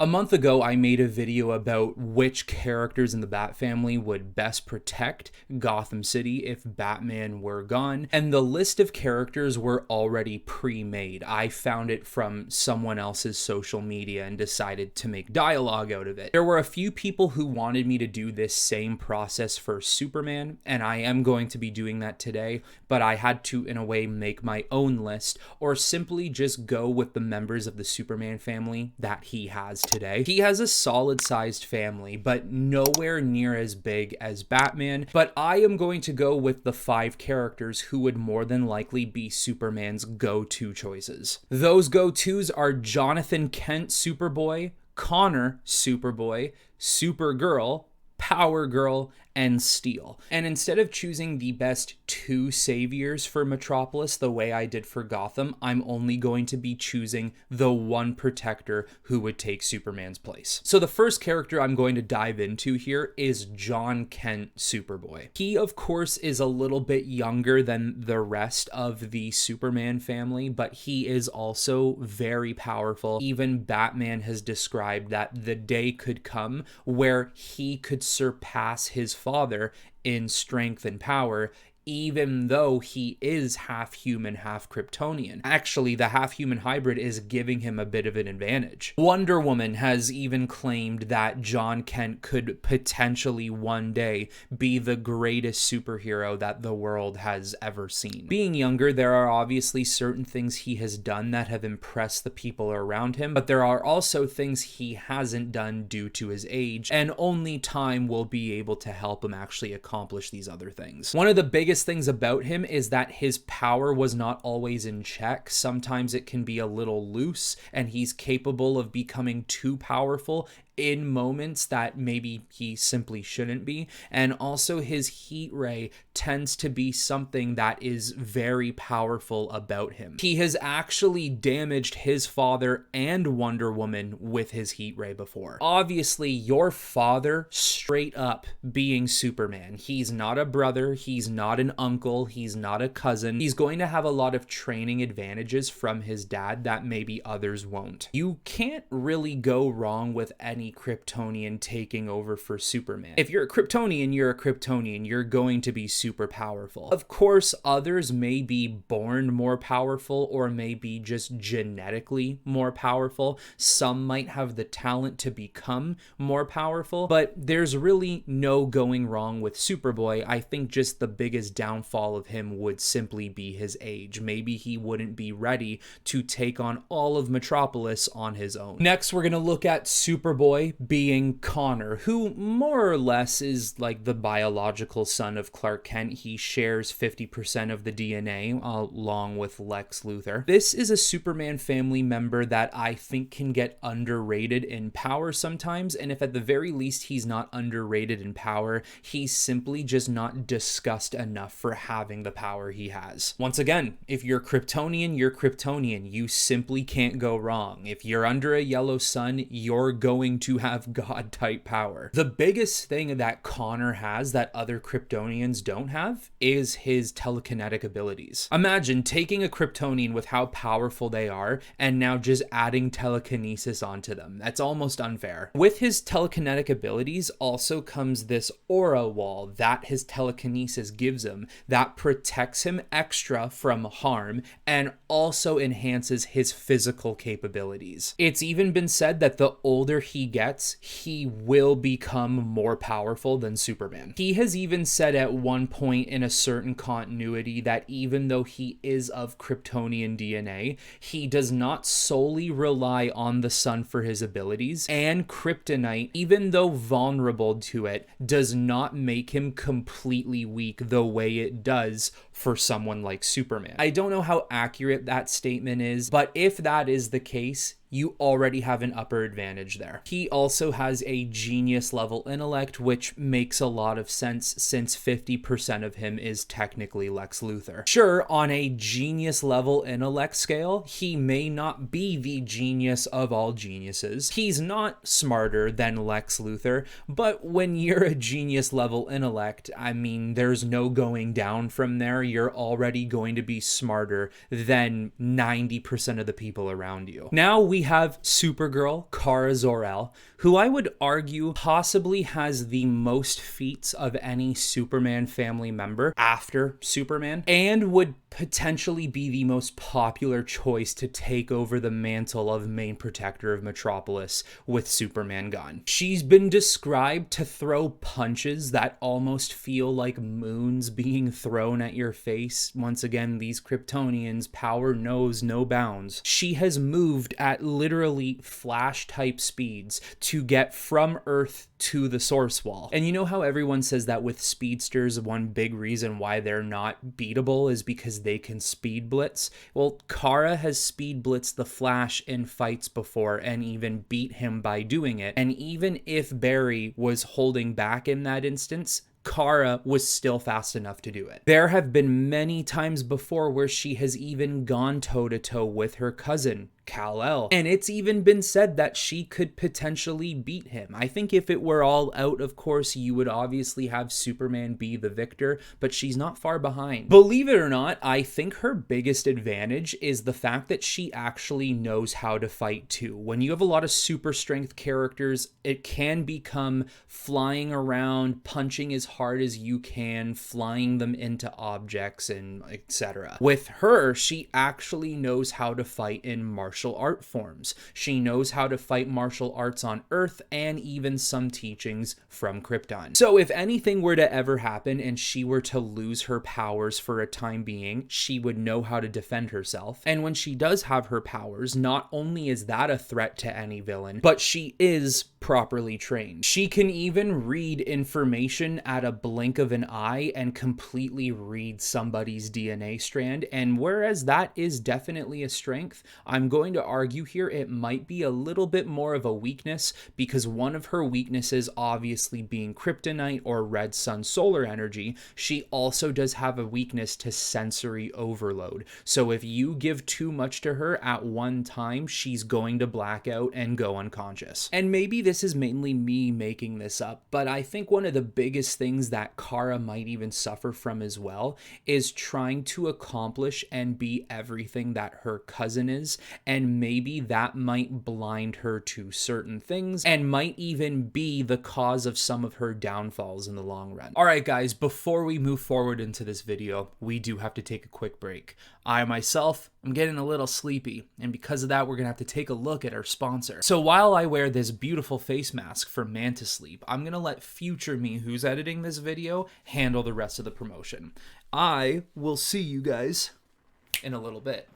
A month ago, I made a video about which characters in the Bat family would best protect Gotham City if Batman were gone, and the list of characters were already pre-made. I found it from someone else's social media and decided to make dialogue out of it. There were a few people who wanted me to do this same process for Superman, and I am going to be doing that today, but I had to, in a way, make my own list, or simply just go with the members of the Superman family that he has today. He has a solid-sized family, but nowhere near as big as Batman, but I am going to go with the 5 characters who would more than likely be Superman's go-to choices. Those go-tos are Jonathan Kent Superboy, Connor Superboy, Supergirl, Powergirl, and Steel. And instead of choosing the best 2 saviors for Metropolis the way I did for Gotham, I'm only going to be choosing the 1 protector who would take Superman's place. So the first character I'm going to dive into here is Jon Kent Superboy. He, of course, is a little bit younger than the rest of the Superman family, but he is also very powerful. Even Batman has described that the day could come where he could surpass his father in strength and power, even though he is half human, half Kryptonian. Actually, the half human hybrid is giving him a bit of an advantage. Wonder Woman has even claimed that Jon Kent could potentially one day be the greatest superhero that the world has ever seen. Being younger, there are obviously certain things he has done that have impressed the people around him, but there are also things he hasn't done due to his age, and only time will be able to help him actually accomplish these other things. One of the biggest things about him is that his power was not always in check. Sometimes it can be a little loose, and he's capable of becoming too powerful in moments that maybe he simply shouldn't be. And also his heat ray tends to be something that is very powerful about him. He has actually damaged his father and Wonder Woman with his heat ray before. Obviously, your father straight up being Superman. He's not a brother, he's not an uncle, he's not a cousin. He's going to have a lot of training advantages from his dad that maybe others won't. You can't really go wrong with any Kryptonian taking over for Superman. If you're a Kryptonian, you're a Kryptonian. You're going to be super powerful. Of course, others may be born more powerful or may be just genetically more powerful. Some might have the talent to become more powerful, but there's really no going wrong with Superboy. I think just the biggest downfall of him would simply be his age. Maybe he wouldn't be ready to take on all of Metropolis on his own. Next, we're going to look at Superboy being Connor, who more or less is like the biological son of Clark Kent. He shares 50% of the DNA along with Lex Luthor. This is a Superman family member that I think can get underrated in power sometimes, and if at the very least he's not underrated in power, he's simply just not discussed enough for having the power he has. Once again, if you're Kryptonian, you're Kryptonian. You simply can't go wrong. If you're under a yellow sun, you're going to have God-type power. The biggest thing that Connor has that other Kryptonians don't have is his telekinetic abilities. Imagine taking a Kryptonian with how powerful they are and now just adding telekinesis onto them. That's almost unfair. With his telekinetic abilities also comes this aura wall that his telekinesis gives him that protects him extra from harm and also enhances his physical capabilities. It's even been said that the older he gets, he will become more powerful than Superman. He has even said at one point in a certain continuity that even though he is of Kryptonian DNA, he does not solely rely on the sun for his abilities, and kryptonite, even though vulnerable to it, does not make him completely weak the way it does for someone like Superman. I don't know how accurate that statement is, but if that is the case, you already have an upper advantage there. He also has a genius level intellect, which makes a lot of sense since 50% of him is technically Lex Luthor. Sure, on a genius level intellect scale, he may not be the genius of all geniuses. He's not smarter than Lex Luthor, but when you're a genius level intellect, I mean, there's no going down from there. You're already going to be smarter than 90% of the people around you. Now we we have Supergirl, Kara Zor-El, who I would argue possibly has the most feats of any Superman family member after Superman, and would potentially be the most popular choice to take over the mantle of main protector of Metropolis with Superman gone. She's been described to throw punches that almost feel like moons being thrown at your face. Once again, these Kryptonians, power knows no bounds. She has moved at literally flash type speeds to get from Earth to the source wall. And you know how everyone says that with speedsters, one big reason why they're not beatable is because they can speed blitz? Well, Kara has speed blitzed the Flash in fights before and even beat him by doing it. And even if Barry was holding back in that instance, Kara was still fast enough to do it. There have been many times before where she has even gone toe-to-toe with her cousin, Kal-El, and it's even been said that she could potentially beat him. I think if it were all out, of course, you would obviously have Superman be the victor, but she's not far behind. Believe it or not, I think her biggest advantage is the fact that she actually knows how to fight too. When you have a lot of super strength characters, it can become flying around, punching as hard as you can, flying them into objects, and etc. With her, she actually knows how to fight in martial art forms. She knows how to fight martial arts on Earth and even some teachings from Krypton. So if anything were to ever happen and she were to lose her powers for a time being, she would know how to defend herself. And when she does have her powers, not only is that a threat to any villain, but she is properly trained. She can even read information at a blink of an eye and completely read somebody's DNA strand. And whereas that is definitely a strength, I'm going to argue here it might be a little bit more of a weakness, because one of her weaknesses obviously being kryptonite or red sun solar energy, she also does have a weakness to sensory overload. So if you give too much to her at one time, she's going to black out and go unconscious. And maybe this is mainly me making this up, but I think one of the biggest things that Kara might even suffer from as well is trying to accomplish and be everything that her cousin is, and maybe that might blind her to certain things and might even be the cause of some of her downfalls in the long run. Alright guys, before we move forward into this video, we do have to take a quick break. I myself am getting a little sleepy, and because of that, we're gonna have to take a look at our sponsor. So while I wear this beautiful face mask from Manta Sleep, I'm gonna let future me, who's editing this video, handle the rest of the promotion. I will see you guys in a little bit.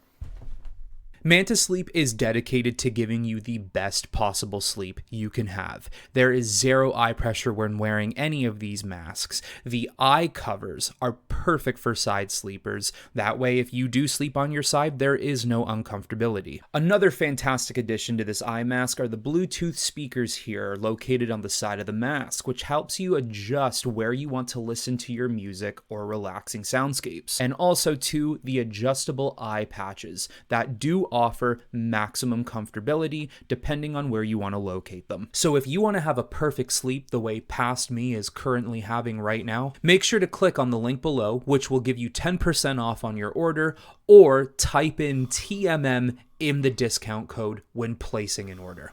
Manta Sleep is dedicated to giving you the best possible sleep you can have. There is zero eye pressure when wearing any of these masks. The eye covers are perfect for side sleepers. That way, if you do sleep on your side, there is no uncomfortability. Another fantastic addition to this eye mask are the Bluetooth speakers here, located on the side of the mask, which helps you adjust where you want to listen to your music or relaxing soundscapes. And also, too, the adjustable eye patches that do offer maximum comfortability depending on where you want to locate them. So if you want to have a perfect sleep the way past me is currently having right now, make sure to click on the link below, which will give you 10% off on your order, or type in T.M.M in the discount code when placing an order.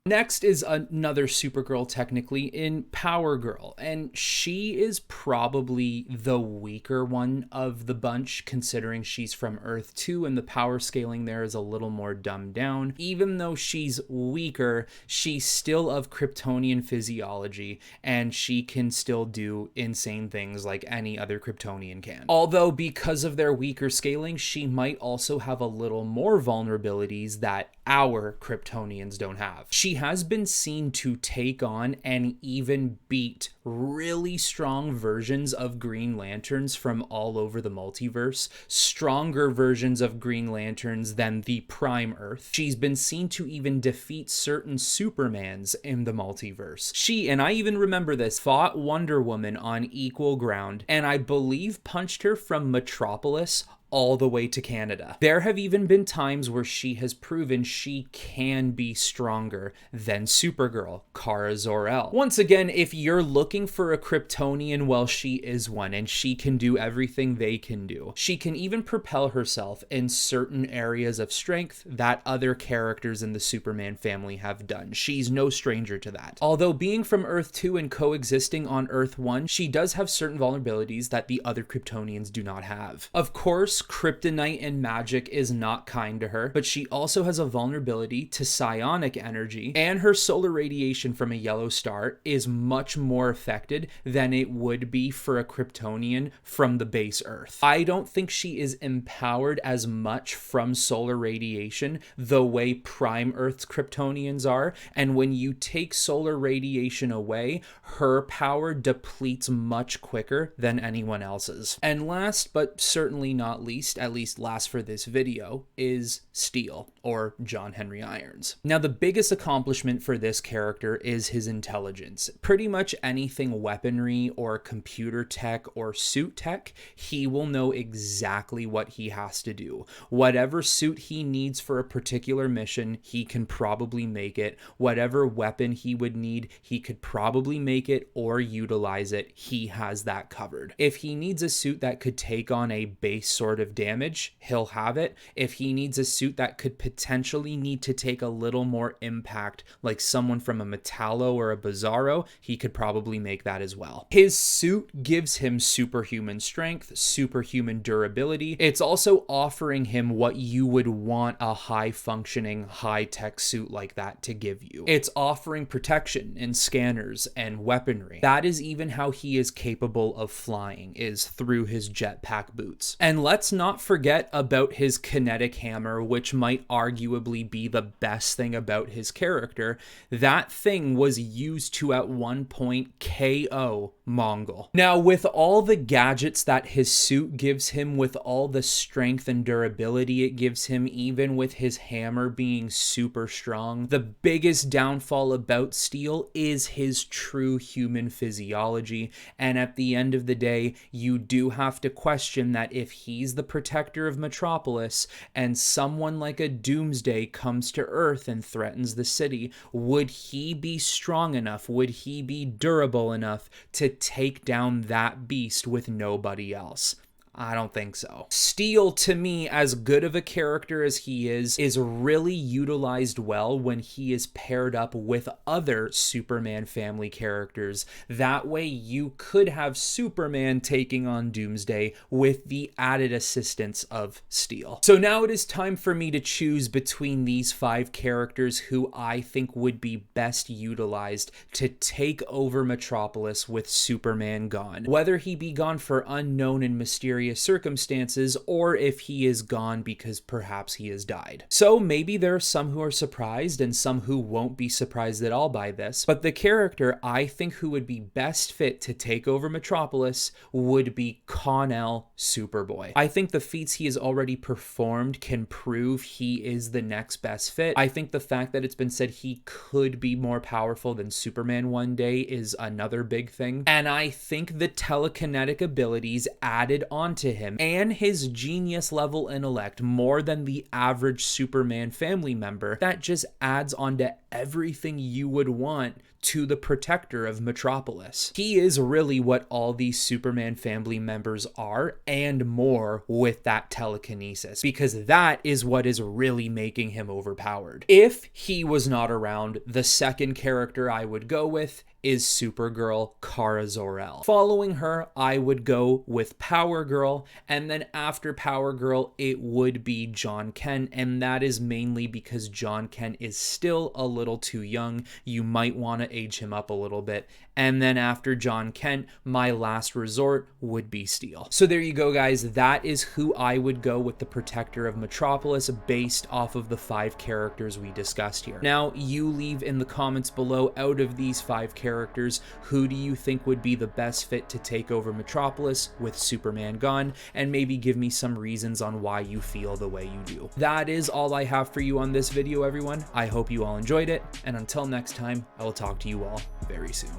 Next is another Supergirl, technically, in Powergirl, and she is probably the weaker one of the bunch, considering she's from Earth 2 and the power scaling there is a little more dumbed down. Even though she's weaker, she's still of Kryptonian physiology, and she can still do insane things like any other Kryptonian can. Although, because of their weaker scaling, she might also have a little more vulnerabilities that our Kryptonians don't have. She has been seen to take on and even beat really strong versions of Green Lanterns from all over the multiverse, stronger versions of Green Lanterns than the Prime Earth. She's been seen to even defeat certain Supermans in the multiverse. She, and I even remember this, fought Wonder Woman on equal ground, and I believe punched her from Metropolis all the way to Canada. There have even been times where she has proven she can be stronger than Supergirl, Kara Zor-El. Once again, if you're looking for a Kryptonian, well, she is one, and she can do everything they can do. She can even propel herself in certain areas of strength that other characters in the Superman family have done. She's no stranger to that. Although being from Earth 2 and coexisting on Earth 1, she does have certain vulnerabilities that the other Kryptonians do not have. Of course, kryptonite and magic is not kind to her, but she also has a vulnerability to psionic energy, and her solar radiation from a yellow star is much more affected than it would be for a Kryptonian from the base Earth. I don't think she is empowered as much from solar radiation the way Prime Earth's Kryptonians are, and when you take solar radiation away, her power depletes much quicker than anyone else's. And last but certainly not least, at least last for this video, is Steel, or John Henry Irons. Now, the biggest accomplishment for this character is his intelligence. Pretty much anything weaponry or computer tech or suit tech, he will know exactly what he has to do. Whatever suit he needs for a particular mission, he can probably make it. Whatever weapon he would need, he could probably make it or utilize it. He has that covered. If he needs a suit that could take on a base sort of damage, he'll have it. If he needs a suit that could potentially need to take a little more impact, like someone from a Metallo or a Bizarro, he could probably make that as well. His suit gives him superhuman strength, superhuman durability. It's also offering him what you would want a high-functioning, high-tech suit like that to give you. It's offering protection and scanners and weaponry. That is even how he is capable of flying, is through his jetpack boots. And let's not forget about his kinetic hammer, which might arguably be the best thing about his character. That thing was used to at one point KO Mongol. Now, with all the gadgets that his suit gives him, with all the strength and durability it gives him, even with his hammer being super strong, the biggest downfall about Steel is his true human physiology. And at the end of the day, you do have to question that if he's the protector of Metropolis and someone like a Doomsday comes to Earth and threatens the city, would he be strong enough? Would he be durable enough to take down that beast with nobody else? I don't think so. Steel, to me, as good of a character as he is really utilized well when he is paired up with other Superman family characters. That way you could have Superman taking on Doomsday with the added assistance of Steel. So now it is time for me to choose between these 5 characters who I think would be best utilized to take over Metropolis with Superman gone. Whether he be gone for unknown and mysterious circumstances, or if he is gone because perhaps he has died. So maybe there are some who are surprised and some who won't be surprised at all by this, but the character I think who would be best fit to take over Metropolis would be Kon-El Superboy. I think the feats he has already performed can prove he is the next best fit. I think the fact that it's been said he could be more powerful than Superman one day is another big thing. And I think the telekinetic abilities added onto him and his genius level intellect more than the average Superman family member, that just adds on to everything you would want to the protector of Metropolis. He is really what all these Superman family members are and more with that telekinesis, because that is what is really making him overpowered. If he was not around, the second character I would go with is Supergirl, Kara Zor-El. Following her, I would go with Powergirl, and then after Powergirl, it would be Jon Kent, and that is mainly because Jon Kent is still a little too young. You might want to age him up a little bit. And then after Jon Kent, my last resort would be Steel. So there you go, guys. That is who I would go with the protector of Metropolis based off of the 5 characters we discussed here. Now, you leave in the comments below, out of these 5 characters, who do you think would be the best fit to take over Metropolis with Superman gone? And maybe give me some reasons on why you feel the way you do. That is all I have for you on this video, everyone. I hope you all enjoyed it, and until next time, I will talk to you all very soon.